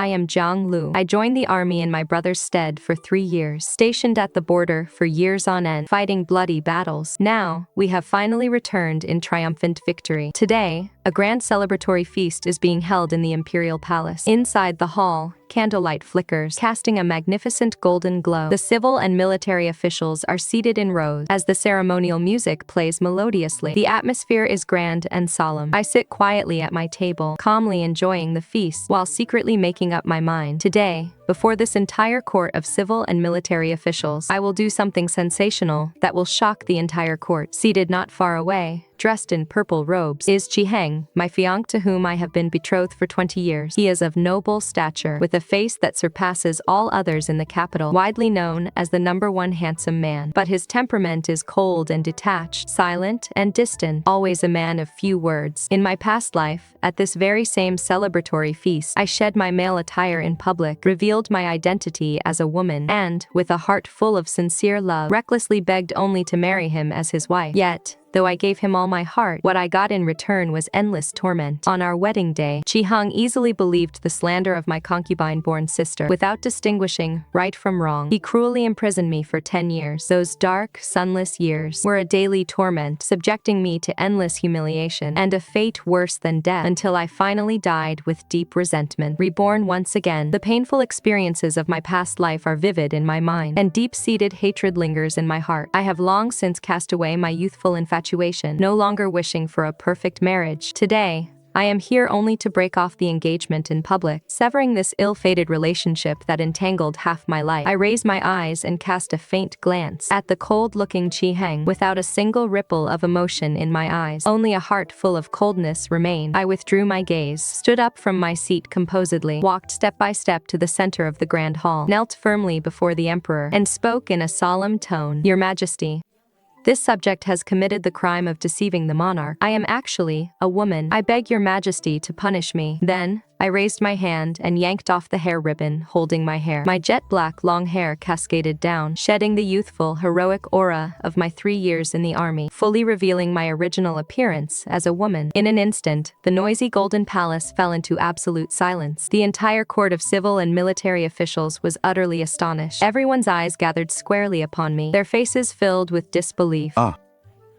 I am Jiang Luo. I joined the army in my brother's stead for 3 years, stationed at the border for years on end, fighting bloody battles. Now, we have finally returned in triumphant victory. Today, a grand celebratory feast is being held in the imperial palace. Inside the hall, candlelight flickers, casting a magnificent golden glow. The civil and military officials are seated in rows as the ceremonial music plays melodiously. The atmosphere is grand and solemn. I sit quietly at my table, calmly enjoying the feast while secretly making up my mind. Today, before this entire court of civil and military officials, I will do something sensational that will shock the entire court. Seated not far away, dressed in purple robes, is Qi Heng, my fiancé to whom I have been betrothed for 20 years. He is of noble stature, with a face that surpasses all others in the capital, widely known as the #1 handsome man. But his temperament is cold and detached, silent and distant, always a man of few words. In my past life, at this very same celebratory feast, I shed my male attire in public, revealed my identity as a woman, and, with a heart full of sincere love, recklessly begged only to marry him as his wife. Yet, though I gave him all my heart, what I got in return was endless torment. On our wedding day, Qi Heng easily believed the slander of my concubine-born sister. Without distinguishing right from wrong, he cruelly imprisoned me for 10 years. Those dark, sunless years were a daily torment, subjecting me to endless humiliation and a fate worse than death, until I finally died with deep resentment. Reborn once again, the painful experiences of my past life are vivid in my mind, and deep-seated hatred lingers in my heart. I have long since cast away my youthful infatuation, no longer wishing for a perfect marriage. Today, I am here only to break off the engagement in public, severing this ill-fated relationship that entangled half my life. I raise my eyes and cast a faint glance at the cold-looking Qi Heng, without a single ripple of emotion in my eyes. Only a heart full of coldness remained. I withdrew my gaze, stood up from my seat composedly, walked step by step to the center of the grand hall, knelt firmly before the emperor, and spoke in a solemn tone. "Your Majesty, this subject has committed the crime of deceiving the monarch. I am actually a woman. I beg your majesty to punish me." Then, I raised my hand and yanked off the hair ribbon holding my hair. My jet-black long hair cascaded down, shedding the youthful, heroic aura of my 3 years in the army, fully revealing my original appearance as a woman. In an instant, the noisy golden palace fell into absolute silence. The entire court of civil and military officials was utterly astonished. Everyone's eyes gathered squarely upon me, their faces filled with disbelief.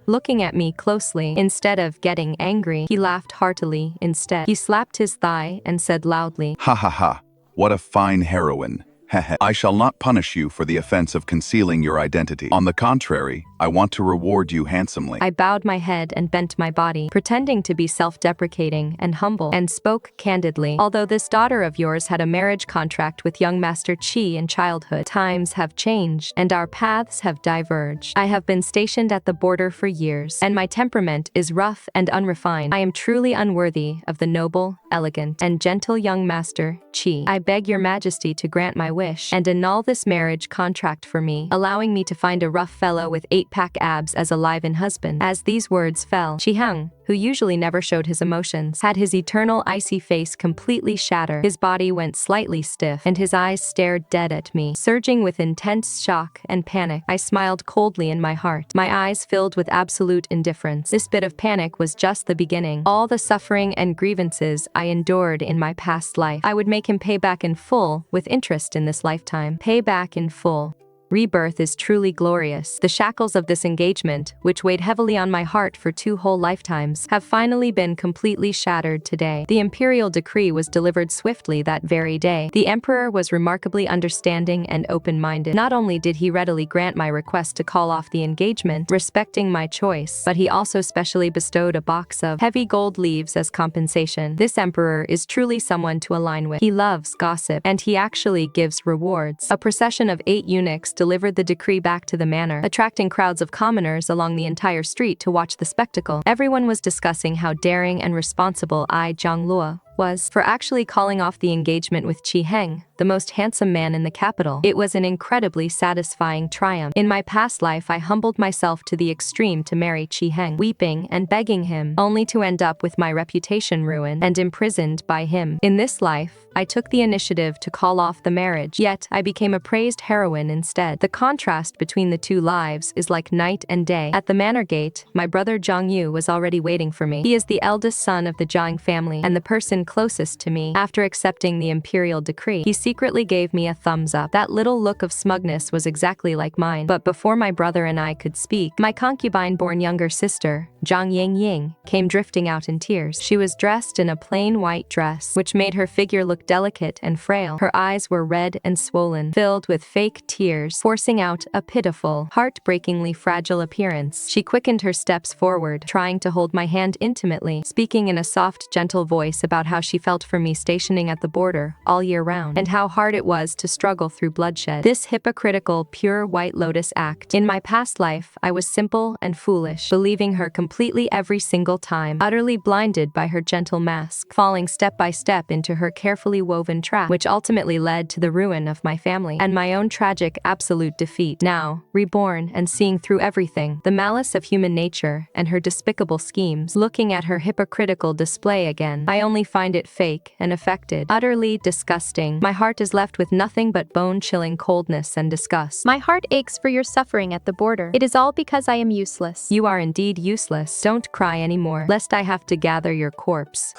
Looking at me closely, instead of getting angry, he laughed heartily instead. He slapped his thigh and said loudly, "Ha ha ha, what a fine heroine. Heh. I shall not punish you for the offense of concealing your identity. On the contrary, I want to reward you handsomely." I bowed my head and bent my body, pretending to be self-deprecating and humble, and spoke candidly. "Although this daughter of yours had a marriage contract with young Master Qi in childhood, times have changed, and our paths have diverged. I have been stationed at the border for years, and my temperament is rough and unrefined. I am truly unworthy of the noble, elegant, and gentle young Master Qi. I beg your majesty to grant my wish and annul this marriage contract for me, allowing me to find a rough fellow with 8-pack abs as a live-in husband." As these words fell, Qi Heng, who usually never showed his emotions, had his eternal icy face completely shattered. His body went slightly stiff, and his eyes stared dead at me, surging with intense shock and panic. I smiled coldly in my heart, my eyes filled with absolute indifference. This bit of panic was just the beginning. All the suffering and grievances I endured in my past life, I would make him pay back in full, with interest in this lifetime. Pay back in full. Rebirth is truly glorious. The shackles of this engagement, which weighed heavily on my heart for 2 whole lifetimes, have finally been completely shattered today. The imperial decree was delivered swiftly that very day. The emperor was remarkably understanding and open-minded. Not only did he readily grant my request to call off the engagement, respecting my choice, but he also specially bestowed a box of heavy gold leaves as compensation. This emperor is truly someone to align with. He loves gossip, and he actually gives rewards. A procession of 8 eunuchs delivered the decree back to the manor, attracting crowds of commoners along the entire street to watch the spectacle. Everyone was discussing how daring and responsible Jiang Luo was for actually calling off the engagement with Qi Heng, the most handsome man in the capital. It was an incredibly satisfying triumph. In my past life, I humbled myself to the extreme to marry Qi Heng, weeping and begging him, only to end up with my reputation ruined and imprisoned by him. In this life, I took the initiative to call off the marriage, yet I became a praised heroine instead. The contrast between the 2 lives is like night and day. At the manor gate, my brother Jiang Yu was already waiting for me. He is the eldest son of the Jiang family, and the person person closest to me. After accepting the imperial decree, he secretly gave me a thumbs up. That little look of smugness was exactly like mine. But before my brother and I could speak, my concubine-born younger sister, Jiang Yingying, came drifting out in tears. She was dressed in a plain white dress, which made her figure look delicate and frail. Her eyes were red and swollen, filled with fake tears, forcing out a pitiful, heartbreakingly fragile appearance. She quickened her steps forward, trying to hold my hand intimately, speaking in a soft, gentle voice about how she felt for me stationing at the border all year round, and how hard it was to struggle through bloodshed. This hypocritical, pure White Lotus act. In my past life, I was simple and foolish, believing her completely every single time, utterly blinded by her gentle mask, falling step by step into her carefully woven trap, which ultimately led to the ruin of my family and my own tragic absolute defeat. Now, reborn and seeing through everything, the malice of human nature and her despicable schemes, looking at her hypocritical display again, I only find it fake and affected, utterly disgusting. My heart is left with nothing but bone-chilling coldness and disgust. My heart aches for your suffering at the border. It is all because I am useless. You are indeed useless. Don't cry anymore, lest I have to gather your corpse.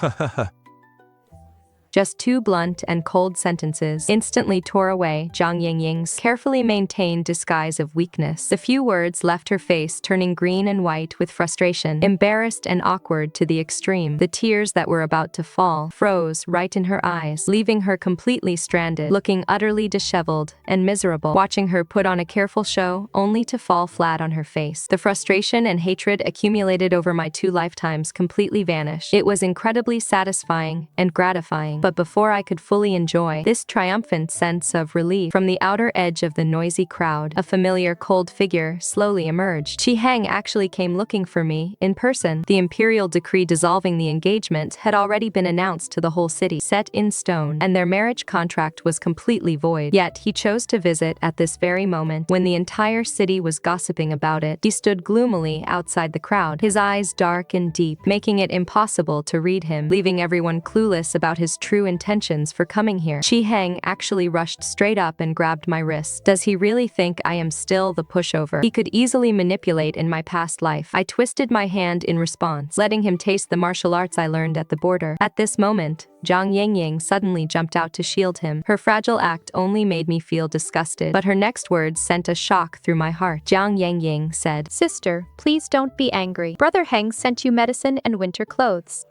Just two blunt and cold sentences instantly tore away Jiang Yingying's carefully maintained disguise of weakness. The few words left her face turning green and white with frustration, embarrassed and awkward to the extreme. The tears that were about to fall froze right in her eyes, leaving her completely stranded, looking utterly disheveled and miserable. Watching her put on a careful show only to fall flat on her face. The frustration and hatred accumulated over my 2 lifetimes completely vanished. It was incredibly satisfying and gratifying. But before I could fully enjoy this triumphant sense of relief, from the outer edge of the noisy crowd, a familiar cold figure slowly emerged. Qi Heng actually came looking for me in person. The imperial decree dissolving the engagement had already been announced to the whole city, set in stone, and their marriage contract was completely void. Yet he chose to visit at this very moment when the entire city was gossiping about it. He stood gloomily outside the crowd, his eyes dark and deep, making it impossible to read him, leaving everyone clueless about his true intentions for coming here. Qi Heng actually rushed straight up and grabbed my wrist. Does he really think I am still the pushover he could easily manipulate in my past life? I twisted my hand in response, letting him taste the martial arts I learned at the border. At this moment, Jiang Yingying suddenly jumped out to shield him. Her fragile act only made me feel disgusted, but her next words sent a shock through my heart. Jiang Yingying said, Sister, please don't be angry. Brother Heng sent you medicine and winter clothes.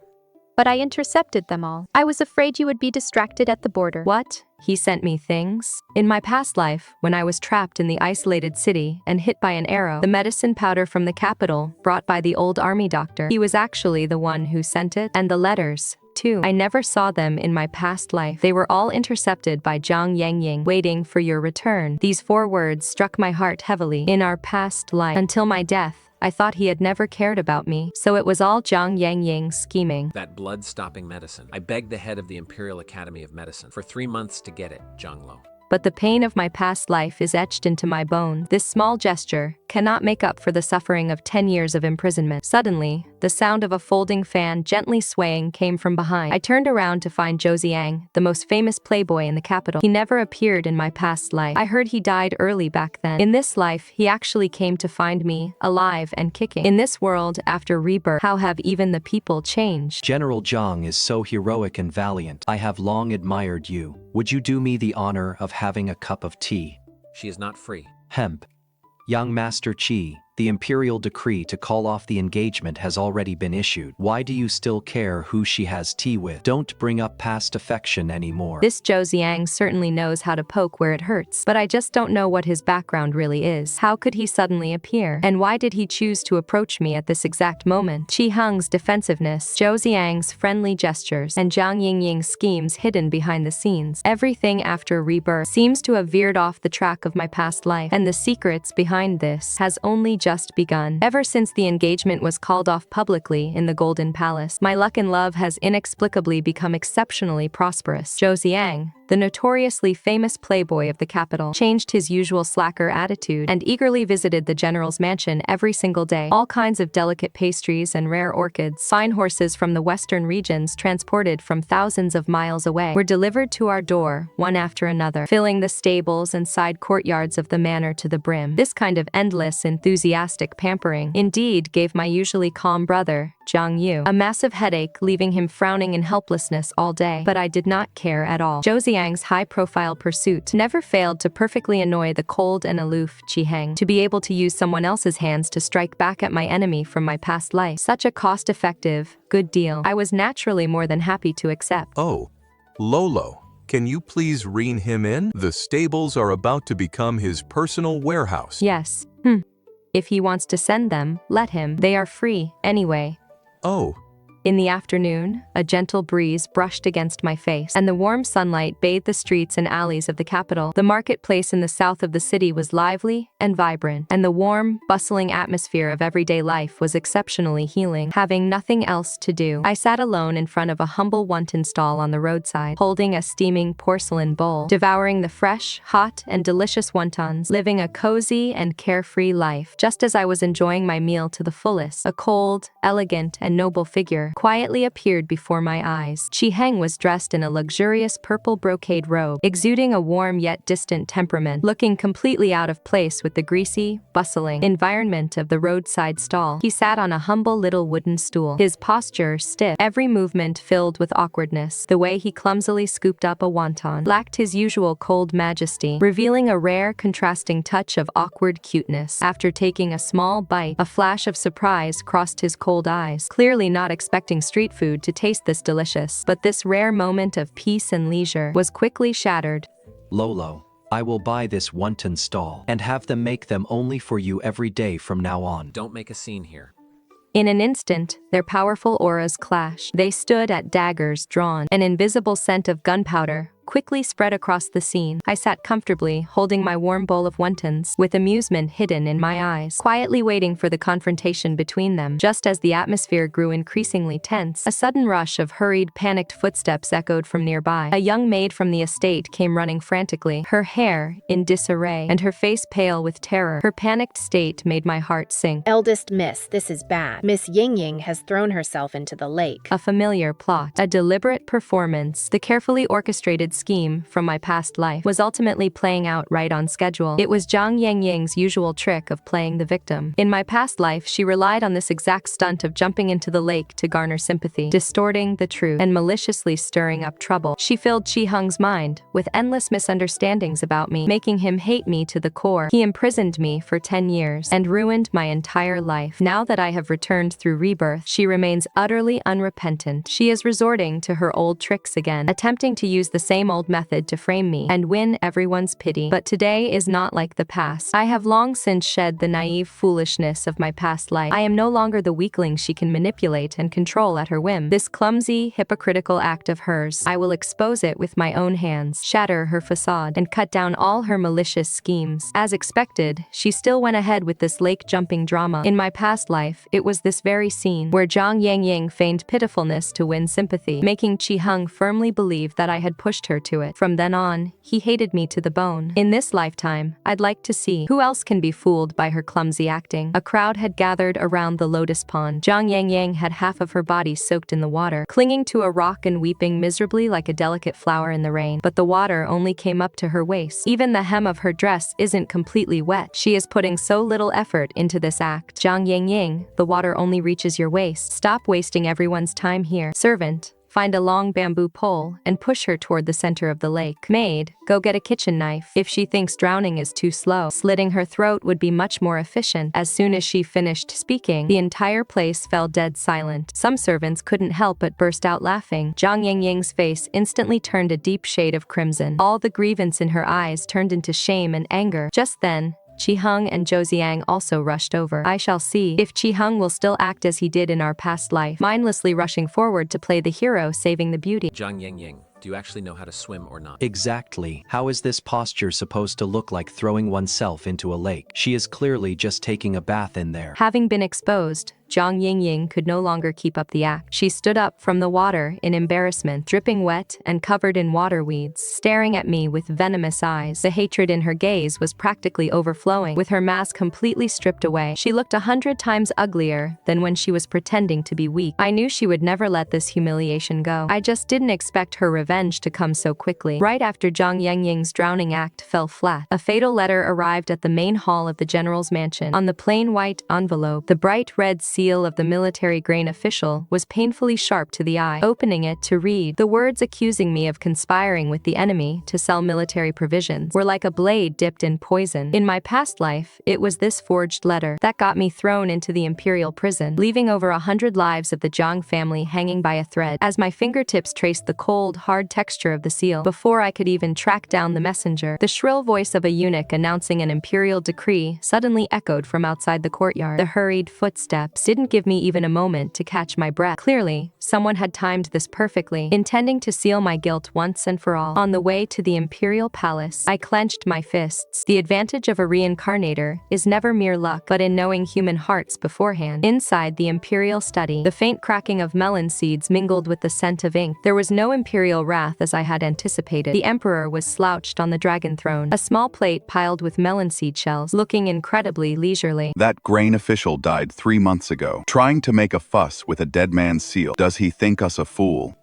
But I intercepted them all. I was afraid you would be distracted at the border. What? He sent me things? In my past life, when I was trapped in the isolated city and hit by an arrow, the medicine powder from the capital, brought by the old army doctor, he was actually the one who sent it. And the letters, too. I never saw them in my past life. They were all intercepted by Jiang Yingying, waiting for your return. These 4 words struck my heart heavily. In our past life, until my death, I thought he had never cared about me, so it was all Jiang Yingying's scheming. That blood-stopping medicine. I begged the head of the Imperial Academy of Medicine for 3 months to get it, Jiang Luo. But the pain of my past life is etched into my bones. This small gesture cannot make up for the suffering of 10 years of imprisonment. Suddenly, the sound of a folding fan gently swaying came from behind. I turned around to find Zhou Zi'ang, the most famous playboy in the capital. He never appeared in my past life. I heard he died early back then. In this life, he actually came to find me, alive and kicking. In this world, after rebirth, how have even the people changed? General Jiang is so heroic and valiant. I have long admired you. Would you do me the honor of having a cup of tea? She is not free. Hemp. Young Master Qi, the imperial decree to call off the engagement has already been issued. Why do you still care who she has tea with? Don't bring up past affection anymore. This Zhou Zi'ang certainly knows how to poke where it hurts, but I just don't know what his background really is. How could he suddenly appear? And why did he choose to approach me at this exact moment? Qi Heng's defensiveness, Zhou Zi'ang's friendly gestures, and Jiang Yingying's schemes hidden behind the scenes. Everything after rebirth seems to have veered off the track of my past life, and the secrets behind this has only just begun. Ever since the engagement was called off publicly in the Golden Palace, my luck and love has inexplicably become exceptionally prosperous. Zhou Zi'ang, the notoriously famous playboy of the capital, changed his usual slacker attitude and eagerly visited the general's mansion every single day. All kinds of delicate pastries and rare orchids, fine horses from the western regions transported from thousands of miles away, were delivered to our door, one after another, filling the stables and side courtyards of the manor to the brim. This kind of endless, enthusiastic pampering indeed gave my usually calm brother Jiang Yu. A massive headache leaving him frowning in helplessness all day. But I did not care at all. Zhou Zi'ang's high-profile pursuit never failed to perfectly annoy the cold and aloof Qi Heng. To be able to use someone else's hands to strike back at my enemy from my past life. Such a cost-effective, good deal. I was naturally more than happy to accept. Oh, Lolo, can you please rein him in? The stables are about to become his personal warehouse. Yes. If he wants to send them, let him. They are free, anyway. Oh. In the afternoon, a gentle breeze brushed against my face, and the warm sunlight bathed the streets and alleys of the capital. The marketplace in the south of the city was lively and vibrant, and the warm, bustling atmosphere of everyday life was exceptionally healing. Having nothing else to do, I sat alone in front of a humble wonton stall on the roadside, holding a steaming porcelain bowl, devouring the fresh, hot, and delicious wontons, living a cozy and carefree life. Just as I was enjoying my meal to the fullest, a cold, elegant, and noble figure quietly appeared before my eyes. Qi Heng was dressed in a luxurious purple brocade robe, exuding a warm yet distant temperament, looking completely out of place with the greasy, bustling environment of the roadside stall. He sat on a humble little wooden stool, his posture stiff, every movement filled with awkwardness. The way he clumsily scooped up a wonton lacked his usual cold majesty, revealing a rare contrasting touch of awkward cuteness. After taking a small bite, a flash of surprise crossed his cold eyes, clearly not expecting street food to taste this delicious. But this rare moment of peace and leisure was quickly shattered. Lolo, I will buy this wonton stall and have them make them only for you every day from now on. Don't make a scene here. In an instant, their powerful auras clashed. They stood at daggers drawn. An invisible scent of gunpowder quickly spread across the scene. I sat comfortably, holding my warm bowl of wontons, with amusement hidden in my eyes, quietly waiting for the confrontation between them. Just as the atmosphere grew increasingly tense, a sudden rush of hurried, panicked footsteps echoed from nearby. A young maid from the estate came running frantically, her hair in disarray, and her face pale with terror. Her panicked state made my heart sink. Eldest miss, this is bad. Miss Yingying has thrown herself into the lake. A familiar plot, a deliberate performance, the carefully orchestrated scheme from my past life was ultimately playing out right on schedule. It was Jiang Yingying's usual trick of playing the victim. In my past life, she relied on this exact stunt of jumping into the lake to garner sympathy, distorting the truth, and maliciously stirring up trouble. She filled Qi Heng's mind with endless misunderstandings about me, making him hate me to the core. He imprisoned me for 10 years and ruined my entire life. Now that I have returned through rebirth, she remains utterly unrepentant. She is resorting to her old tricks again, attempting to use the same old method to frame me and win everyone's pity. But today is not like the past. I have long since shed the naive foolishness of my past life. I am no longer the weakling she can manipulate and control at her whim. This clumsy, hypocritical act of hers, I will expose it with my own hands, shatter her facade, and cut down all her malicious schemes. As expected, she still went ahead with this lake-jumping drama. In my past life, it was this very scene where Jiang Yingying feigned pitifulness to win sympathy, making Qi Heng firmly believe that I had pushed her to it. From then on, he hated me to the bone. In this lifetime, I'd like to see who else can be fooled by her clumsy acting. A crowd had gathered around the lotus pond. Jiang Yingying had half of her body soaked in the water, clinging to a rock and weeping miserably like a delicate flower in the rain. But the water only came up to her waist. Even the hem of her dress isn't completely wet. She is putting so little effort into this act. Jiang Yingying, the water only reaches your waist. Stop wasting everyone's time here. Servant, find a long bamboo pole and push her toward the center of the lake. Maid, go get a kitchen knife. If she thinks drowning is too slow, slitting her throat would be much more efficient. As soon as she finished speaking, the entire place fell dead silent. Some servants couldn't help but burst out laughing. Jiang Yingying's face instantly turned a deep shade of crimson. All the grievance in her eyes turned into shame and anger. Just then, Qi Heng and Zhou Zi'ang also rushed over. I shall see if Qi Heng will still act as he did in our past life, mindlessly rushing forward to play the hero saving the beauty. Jiang Yingying, do you actually know how to swim or not? Exactly. How is this posture supposed to look like throwing oneself into a lake? She is clearly just taking a bath in there. Having been exposed, Jiang Yingying could no longer keep up the act. She stood up from the water in embarrassment, dripping wet and covered in water weeds, staring at me with venomous eyes. The hatred in her gaze was practically overflowing. With her mask completely stripped away, she looked 100 times uglier than when she was pretending to be weak. I knew she would never let this humiliation go. I just didn't expect her revenge to come so quickly. Right after Jiang Yingying's drowning act fell flat, a fatal letter arrived at the main hall of the general's mansion. On the plain white envelope, the bright red seal seal of the military grain official was painfully sharp to the eye. Opening it to read, the words accusing me of conspiring with the enemy to sell military provisions were like a blade dipped in poison. In my past life, it was this forged letter that got me thrown into the imperial prison, leaving over 100 lives of the Jiang family hanging by a thread. As my fingertips traced the cold, hard texture of the seal, before I could even track down the messenger, the shrill voice of a eunuch announcing an imperial decree suddenly echoed from outside the courtyard. The hurried footsteps didn't give me even a moment to catch my breath. Clearly, someone had timed this perfectly, intending to seal my guilt once and for all. On the way to the imperial palace, I clenched my fists. The advantage of a reincarnator is never mere luck, but in knowing human hearts beforehand. Inside the imperial study, the faint cracking of melon seeds mingled with the scent of ink. There was no imperial wrath as I had anticipated. The emperor was slouched on the dragon throne, a small plate piled with melon seed shells, looking incredibly leisurely. That grain official died 3 months ago, trying to make a fuss with a dead man's seal. Does he think us a fool?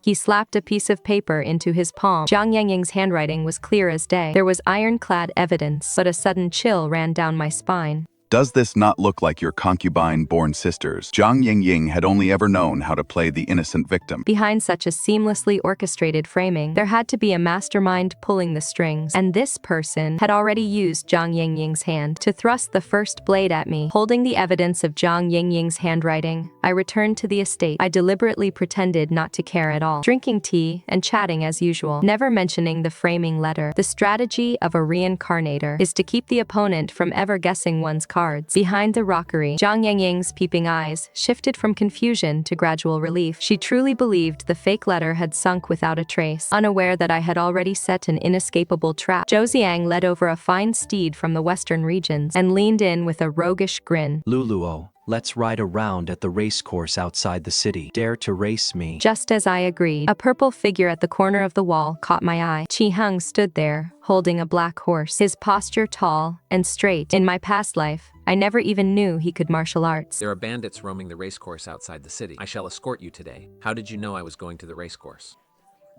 He slapped a piece of paper into his palm. Jiang Yingying's handwriting was clear as day. There was ironclad evidence, but a sudden chill ran down my spine. Does this not look like your concubine-born sisters? Jiang Yingying had only ever known how to play the innocent victim. Behind such a seamlessly orchestrated framing, there had to be a mastermind pulling the strings, and this person had already used Jiang Yingying's hand to thrust the first blade at me. Holding the evidence of Jiang Yingying's handwriting, I returned to the estate. I deliberately pretended not to care at all, drinking tea and chatting as usual, never mentioning the framing letter. The strategy of a reincarnator is to keep the opponent from ever guessing one's cards. Behind the rockery, Jiang Yingying's peeping eyes shifted from confusion to gradual relief. She truly believed the fake letter had sunk without a trace, unaware that I had already set an inescapable trap. Zhou Zi'ang led over a fine steed from the western regions and leaned in with a roguish grin. Luo, let's ride around at the racecourse outside the city. Dare to race me? Just as I agreed, a purple figure at the corner of the wall caught my eye. Qi Heng stood there, holding a black horse, his posture tall and straight. In my past life, I never even knew he could martial arts. There are bandits roaming the racecourse outside the city. I shall escort you today. How did you know I was going to the racecourse?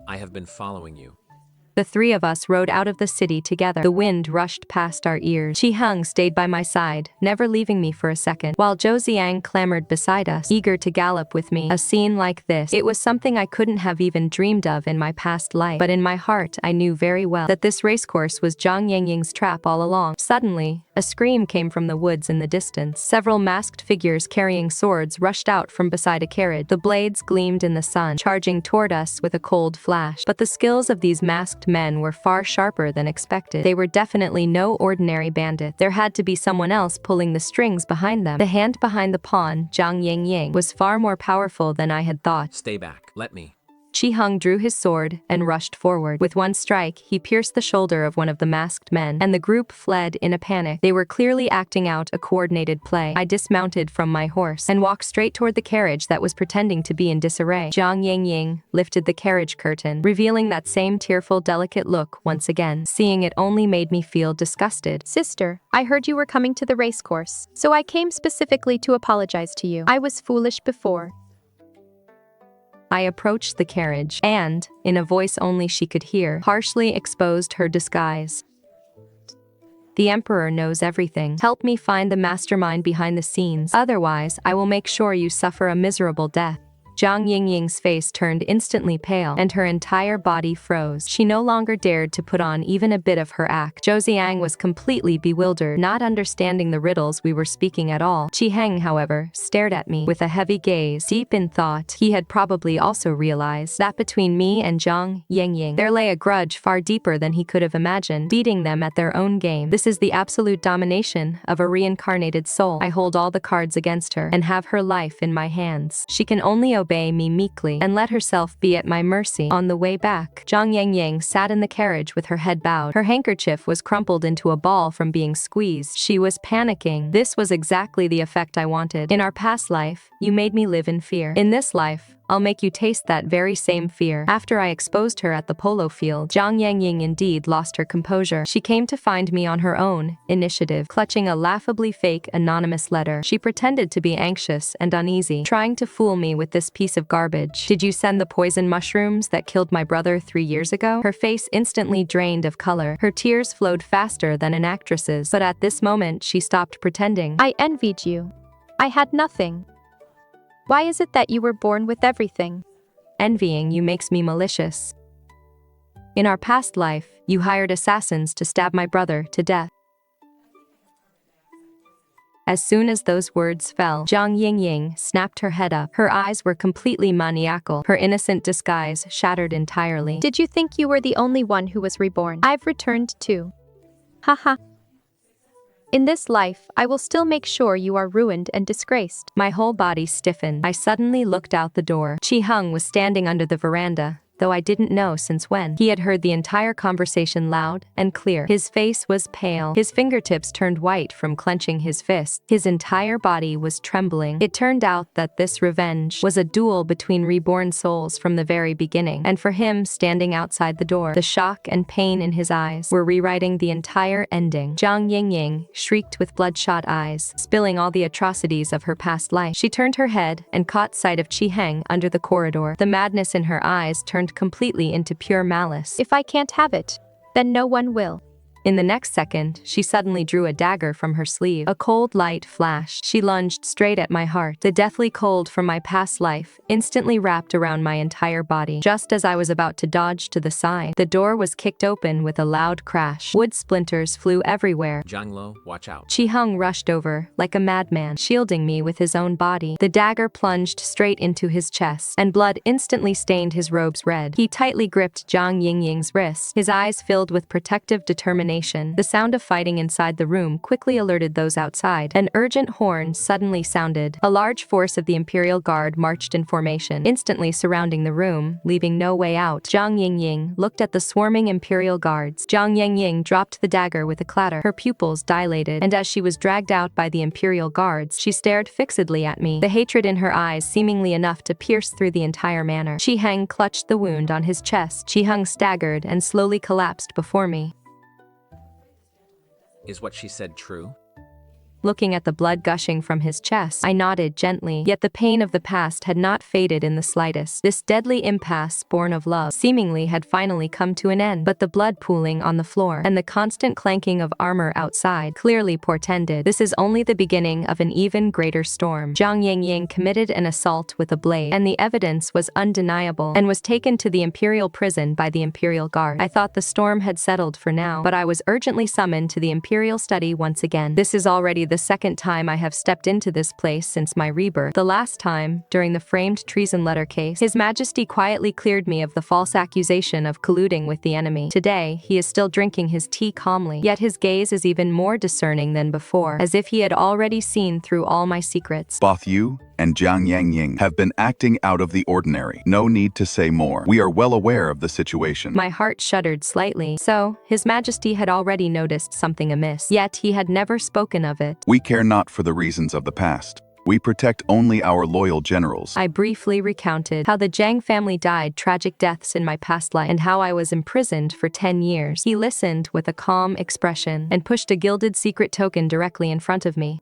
I have been following you. The three of us rode out of the city together. The wind rushed past our ears. Qi Heng stayed by my side, never leaving me for a second, while Zhou Zi'ang clambered beside us, eager to gallop with me. A scene like this, it was something I couldn't have even dreamed of in my past life, but in my heart I knew very well that this racecourse was Jiang Yingying's trap all along. Suddenly, a scream came from the woods in the distance. Several masked figures carrying swords rushed out from beside a carriage. The blades gleamed in the sun, charging toward us with a cold flash. But the skills of these masked men were far sharper than expected. They were definitely no ordinary bandit. There had to be someone else pulling the strings behind them. The hand behind the pawn, Jiang Yingying, was far more powerful than I had thought. Stay back. Let me. Qi Heng drew his sword and rushed forward. With one strike, he pierced the shoulder of one of the masked men, and the group fled in a panic. They were clearly acting out a coordinated play. I dismounted from my horse and walked straight toward the carriage that was pretending to be in disarray. Jiang Yingying lifted the carriage curtain, revealing that same tearful, delicate look once again. Seeing it only made me feel disgusted. Sister, I heard you were coming to the racecourse, so I came specifically to apologize to you. I was foolish before. I approached the carriage and, in a voice only she could hear, harshly exposed her disguise. The Emperor knows everything. Help me find the mastermind behind the scenes. Otherwise, I will make sure you suffer a miserable death. Jiang Yingying's face turned instantly pale, and her entire body froze. She no longer dared to put on even a bit of her act. Zhou Zi'ang was completely bewildered, not understanding the riddles we were speaking at all. Qi Heng, however, stared at me with a heavy gaze. Deep in thought, he had probably also realized that between me and Jiang Yingying, there lay a grudge far deeper than he could have imagined, beating them at their own game. This is the absolute domination of a reincarnated soul. I hold all the cards against her and have her life in my hands. She can only obey me meekly and let herself be at my mercy. On the way back, Jiang Yingying sat in the carriage with her head bowed. Her handkerchief was crumpled into a ball from being squeezed. She was panicking. This was exactly the effect I wanted. In our past life, you made me live in fear. In this life, I'll make you taste that very same fear. After I exposed her at the polo field, Jiang Yingying indeed lost her composure. She came to find me on her own initiative, clutching a laughably fake anonymous letter. She pretended to be anxious and uneasy, trying to fool me with this piece of garbage. Did you send the poison mushrooms that killed my brother 3 years ago? Her face instantly drained of color. Her tears flowed faster than an actress's, but at this moment she stopped pretending. I envied you. I had nothing. Why is it that you were born with everything? Envying you makes me malicious. In our past life, you hired assassins to stab my brother to death. As soon as those words fell, Jiang Yingying snapped her head up. Her eyes were completely maniacal, her innocent disguise shattered entirely. Did you think you were the only one who was reborn? I've returned too. Haha. In this life, I will still make sure you are ruined and disgraced. My whole body stiffened. I suddenly looked out the door. Qi Heng was standing under the veranda, though I didn't know since when. He had heard the entire conversation loud and clear. His face was pale. His fingertips turned white from clenching his fists. His entire body was trembling. It turned out that this revenge was a duel between reborn souls from the very beginning. And for him, standing outside the door, the shock and pain in his eyes were rewriting the entire ending. Jiang Yingying shrieked with bloodshot eyes, spilling all the atrocities of her past life. She turned her head and caught sight of Qi Heng under the corridor. The madness in her eyes turned completely into pure malice. If I can't have it, then no one will. In the next second, she suddenly drew a dagger from her sleeve. A cold light flashed. She lunged straight at my heart. The deathly cold from my past life instantly wrapped around my entire body. Just as I was about to dodge to the side, the door was kicked open with a loud crash. Wood splinters flew everywhere. Jiang Luo, watch out. Qi Heng rushed over, like a madman, shielding me with his own body. The dagger plunged straight into his chest, and blood instantly stained his robes red. He tightly gripped Jiang Yingying's wrist, his eyes filled with protective determination. The sound of fighting inside the room quickly alerted those outside. An urgent horn suddenly sounded. A large force of the Imperial Guard marched in formation, instantly surrounding the room, leaving no way out. Jiang Yingying looked at the swarming Imperial Guards. Jiang Yingying dropped the dagger with a clatter. Her pupils dilated, and as she was dragged out by the Imperial Guards, she stared fixedly at me, the hatred in her eyes seemingly enough to pierce through the entire manor. Qi Heng clutched the wound on his chest. Qi Heng staggered and slowly collapsed before me. Is what she said true? Looking at the blood gushing from his chest, I nodded gently, yet the pain of the past had not faded in the slightest. This deadly impasse, born of love, seemingly had finally come to an end, but the blood pooling on the floor and the constant clanking of armor outside clearly portended this is only the beginning of an even greater storm. Jiang Yingying committed an assault with a blade, and the evidence was undeniable, and was taken to the Imperial prison by the Imperial Guard. I thought the storm had settled for now, but I was urgently summoned to the Imperial study once again. This is already the second time I have stepped into this place since my rebirth. The last time, during the framed treason letter case, His Majesty quietly cleared me of the false accusation of colluding with the enemy. Today, he is still drinking his tea calmly, yet his gaze is even more discerning than before, as if he had already seen through all my secrets. Both you and Jiang Yingying have been acting out of the ordinary. No need to say more. We are well aware of the situation. My heart shuddered slightly. So, His Majesty had already noticed something amiss, yet he had never spoken of it. We care not for the reasons of the past. We protect only our loyal generals. I briefly recounted how the Jiang family died tragic deaths in my past life and how I was imprisoned for 10 years. He listened with a calm expression and pushed a gilded secret token directly in front of me.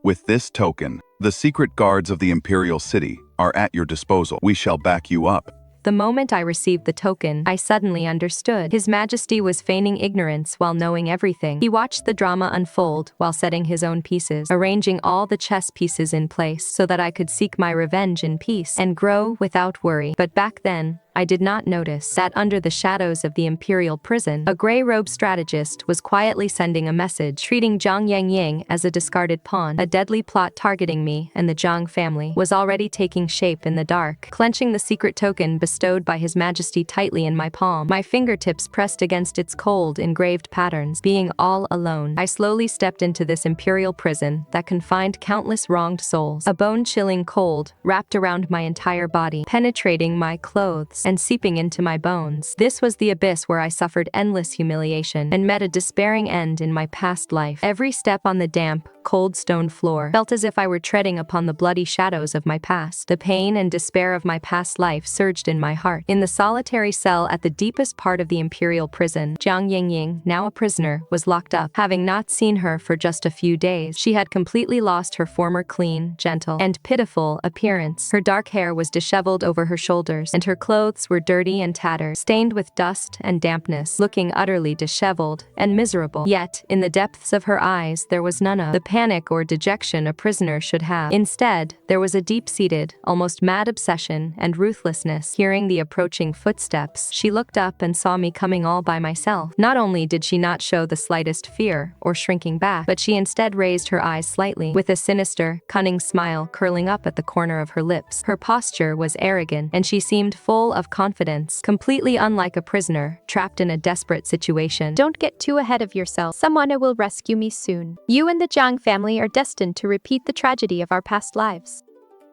With this token, the secret guards of the Imperial City are at your disposal. We shall back you up. The moment I received the token, I suddenly understood. His Majesty was feigning ignorance while knowing everything. He watched the drama unfold while setting his own pieces, arranging all the chess pieces in place so that I could seek my revenge in peace and grow without worry. But back then, I did not notice that under the shadows of the Imperial prison, a gray-robed strategist was quietly sending a message, treating Jiang Yingying as a discarded pawn. A deadly plot targeting me and the Jiang family was already taking shape in the dark. Clenching the secret token bestowed by His Majesty tightly in my palm, my fingertips pressed against its cold, engraved patterns. Being all alone, I slowly stepped into this Imperial prison that confined countless wronged souls. A bone-chilling cold wrapped around my entire body, penetrating my clothes and seeping into my bones. This was the abyss where I suffered endless humiliation and met a despairing end in my past life. Every step on the damp, cold stone floor felt as if I were treading upon the bloody shadows of my past. The pain and despair of my past life surged in my heart. In the solitary cell at the deepest part of the Imperial prison, Jiang Yingying, now a prisoner, was locked up. Having not seen her for just a few days, she had completely lost her former clean, gentle, and pitiful appearance. Her dark hair was disheveled over her shoulders, and her clothes were dirty and tattered, stained with dust and dampness, looking utterly disheveled and miserable. Yet, in the depths of her eyes, there was none of the panic or dejection a prisoner should have. Instead, there was a deep-seated, almost mad obsession and ruthlessness. Hearing the approaching footsteps, she looked up and saw me coming all by myself. Not only did she not show the slightest fear or shrinking back, but she instead raised her eyes slightly, with a sinister, cunning smile curling up at the corner of her lips. Her posture was arrogant, and she seemed full of confidence, completely unlike a prisoner trapped in a desperate situation. Don't get too ahead of yourself. Someone will rescue me soon. You and the Jiang family are destined to repeat the tragedy of our past lives.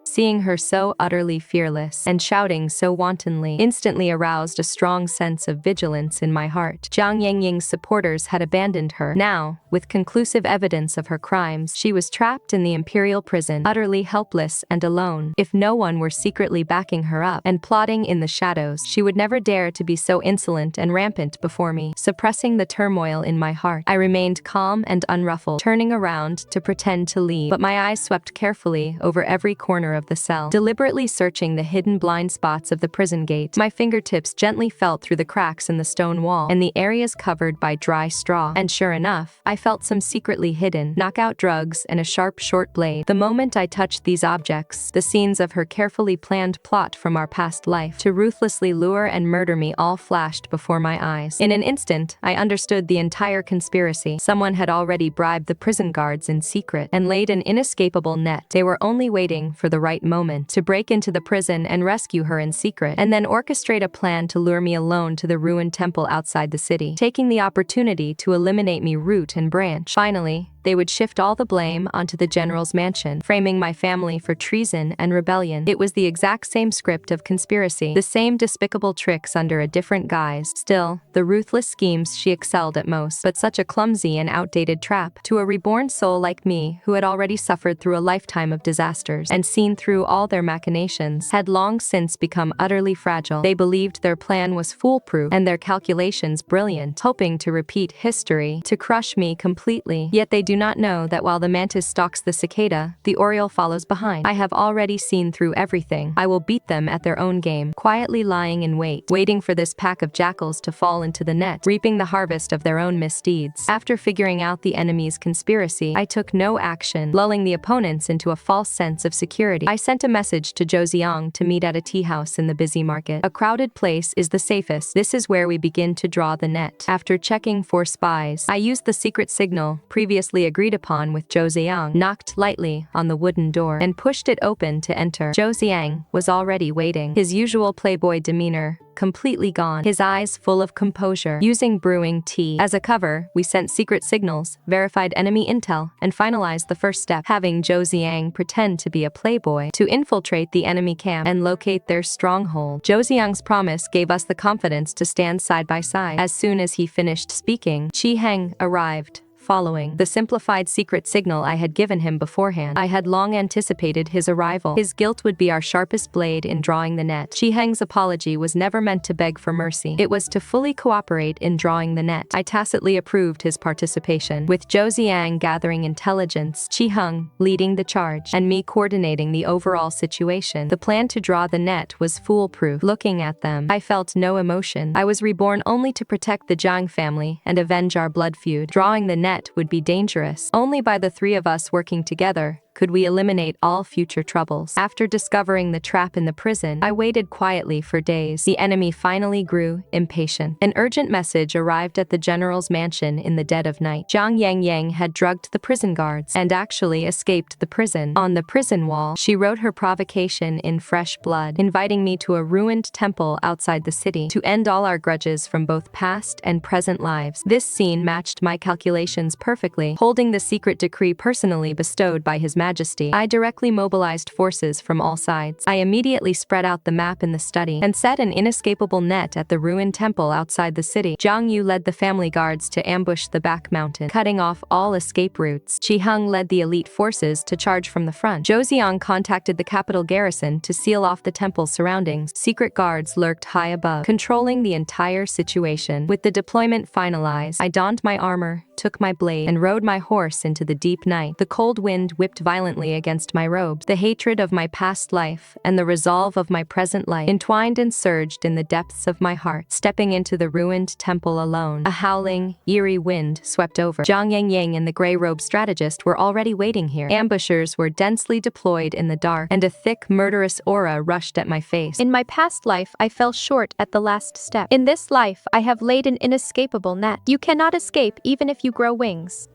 Seeing her so utterly fearless and shouting so wantonly instantly aroused a strong sense of vigilance in my heart. Jiang Yingying's supporters had abandoned her. Now, with conclusive evidence of her crimes, she was trapped in the imperial prison, utterly helpless and alone. If no one were secretly backing her up and plotting in the shadows, she would never dare to be so insolent and rampant before me. Suppressing the turmoil in my heart, I remained calm and unruffled, turning around to pretend to leave, but my eyes swept carefully over every corner of the cell, deliberately searching the hidden blind spots of the prison gate. My fingertips gently felt through the cracks in the stone wall and the areas covered by dry straw. And sure enough, I felt some secretly hidden knockout drugs and a sharp short blade. The moment I touched these objects, the scenes of her carefully planned plot from our past life to ruthlessly lure and murder me all flashed before my eyes. In an instant, I understood the entire conspiracy. Someone had already bribed the prison guards in secret and laid an inescapable net. They were only waiting for the right moment to break into the prison and rescue her in secret, and then orchestrate a plan to lure me alone to the ruined temple outside the city, taking the opportunity to eliminate me root and branch. Finally, they would shift all the blame onto the general's mansion, framing my family for treason and rebellion. It was the exact same script of conspiracy, the same despicable tricks under a different guise. Still, the ruthless schemes she excelled at most, but such a clumsy and outdated trap. To a reborn soul like me, who had already suffered through a lifetime of disasters and seen through all their machinations, had long since become utterly fragile. They believed their plan was foolproof and their calculations brilliant, hoping to repeat history, to crush me completely. Yet they do not know that while the mantis stalks the cicada, the oriole follows behind. I have already seen through everything. I will beat them at their own game, quietly lying in wait, waiting for this pack of jackals to fall into the net, reaping the harvest of their own misdeeds. After figuring out the enemy's conspiracy, I took no action, lulling the opponents into a false sense of security. I sent a message to Zhou Zi'ang to meet at a tea house in the busy market. A crowded place is the safest. This is where we begin to draw the net. After checking for spies, I used the secret signal previously agreed upon with Zhou Zi'ang, knocked lightly on the wooden door, and pushed it open to enter. Zhou Zi'ang was already waiting, his usual playboy demeanor completely gone, his eyes full of composure. Using brewing tea as a cover, we sent secret signals, verified enemy intel, and finalized the first step, having Zhou Zi'ang pretend to be a playboy to infiltrate the enemy camp and locate their stronghold. Zhou Zi'ang's promise gave us the confidence to stand side by side. As soon as he finished speaking, Qi Heng arrived, following the simplified secret signal I had given him beforehand. I had long anticipated his arrival. His guilt would be our sharpest blade in drawing the net. Qi Heng's apology was never meant to beg for mercy. It was to fully cooperate in drawing the net. I tacitly approved his participation, with Zhou Zi'ang gathering intelligence, Qi Heng leading the charge, and me coordinating the overall situation. The plan to draw the net was foolproof. Looking at them, I felt no emotion. I was reborn only to protect the Jiang family and avenge our blood feud. Drawing the net would be dangerous. Only by the three of us working together could we eliminate all future troubles. After discovering the trap in the prison, I waited quietly for days. The enemy finally grew impatient. An urgent message arrived at the general's mansion in the dead of night. Jiang Yingying had drugged the prison guards and actually escaped the prison. On the prison wall, she wrote her provocation in fresh blood, inviting me to a ruined temple outside the city to end all our grudges from both past and present lives. This scene matched my calculations perfectly. Holding the secret decree personally bestowed by His Majesty, I directly mobilized forces from all sides. I immediately spread out the map in the study and set an inescapable net at the ruined temple outside the city. Jiang Yu led the family guards to ambush the back mountain, cutting off all escape routes. Qi Heng led the elite forces to charge from the front. Zhou Zi'ang contacted the capital garrison to seal off the temple's surroundings. Secret guards lurked high above, controlling the entire situation. With the deployment finalized, I donned my armor, took my blade and rode my horse into the deep night. The cold wind whipped violently against my robes. The hatred of my past life and the resolve of my present life entwined and surged in the depths of my heart. Stepping into the ruined temple alone, a howling, eerie wind swept over. Jiang Yingying and the gray-robed strategist were already waiting here. Ambushers were densely deployed in the dark, and a thick, murderous aura rushed at my face. In my past life, I fell short at the last step. In this life, I have laid an inescapable net. You cannot escape even if you grow wings.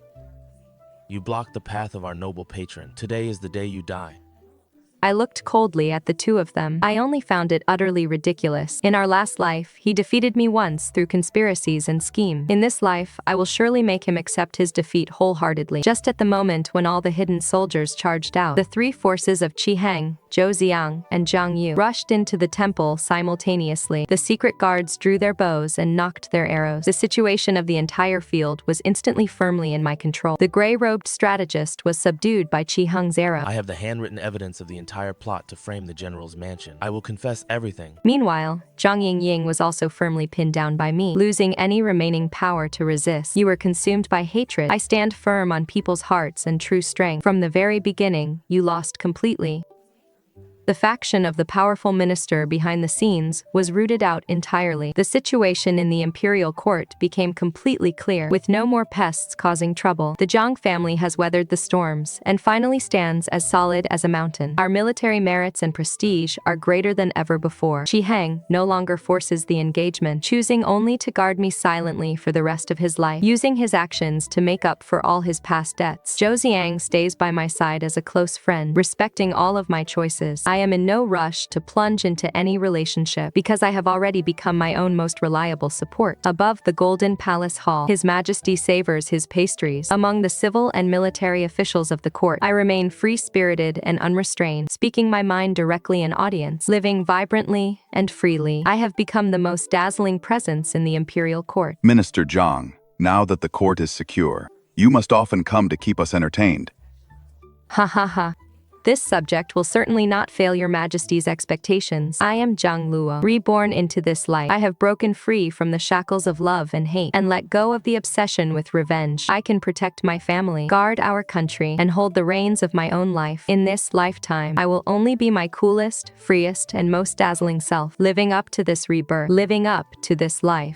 You blocked the path of our noble patron. Today is the day you die. I looked coldly at the two of them. I only found it utterly ridiculous. In our last life, he defeated me once through conspiracies and scheme. In this life, I will surely make him accept his defeat wholeheartedly. Just at the moment when all the hidden soldiers charged out, the three forces of Qi Heng, Zhou Zi'ang, and Jiang Luo rushed into the temple simultaneously. The secret guards drew their bows and knocked their arrows. The situation of the entire field was instantly firmly in my control. The gray-robed strategist was subdued by Qi Heng's arrow. I have the handwritten evidence of the entire plot to frame the general's mansion. I will confess everything. Meanwhile, Jiang Yingying was also firmly pinned down by me, losing any remaining power to resist. You were consumed by hatred. I stand firm on people's hearts and true strength. From the very beginning, you lost completely. The faction of the powerful minister behind the scenes was rooted out entirely. The situation in the imperial court became completely clear, with no more pests causing trouble. The Jiang family has weathered the storms and finally stands as solid as a mountain. Our military merits and prestige are greater than ever before. Qi Heng no longer forces the engagement, choosing only to guard me silently for the rest of his life, using his actions to make up for all his past debts. Zhou Zi'ang stays by my side as a close friend, respecting all of my choices. I am in no rush to plunge into any relationship because I have already become my own most reliable support. Above the Golden Palace Hall, His Majesty savors his pastries. Among the civil and military officials of the court, I remain free-spirited and unrestrained, speaking my mind directly in audience, living vibrantly and freely. I have become the most dazzling presence in the imperial court. Minister Jiang, now that the court is secure, you must often come to keep us entertained. Ha ha ha. This subject will certainly not fail your Majesty's expectations. I am Jiang Luo, reborn into this life. I have broken free from the shackles of love and hate, and let go of the obsession with revenge. I can protect my family, guard our country, and hold the reins of my own life. In this lifetime, I will only be my coolest, freest, and most dazzling self, living up to this rebirth, living up to this life.